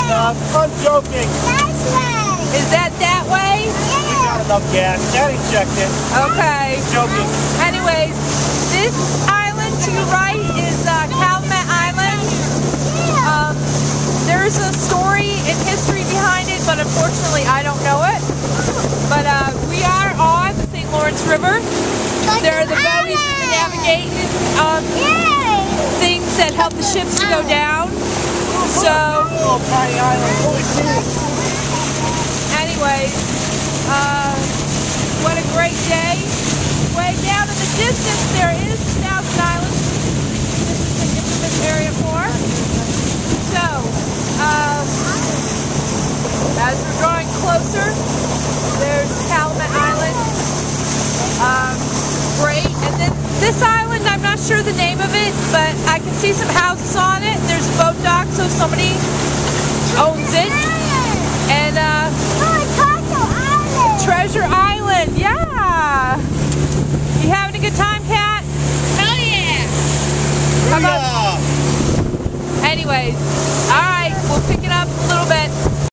I'm joking. Is that way? We got enough gas. Daddy checked it. Okay. Joking. Anyways, this island to your right is Claumet Island. There's a story and history behind it, but unfortunately I don't know it. But we are on the St. Lawrence River. There are the buoys and the navigation things that help the ships to go down. So, anyways, what a great day. Way down in the distance there is Thousand Island. This is the infamous area 4. So, as we're drawing closer, there's Claumet Island. Great. And then this island, I'm not sure the name of it, but I can see some houses on it. There's a boat dock, so somebody owns it. And Treasure Island, yeah. You having a good time, Kat? Oh yeah. How about? Anyways, all right, we'll pick it up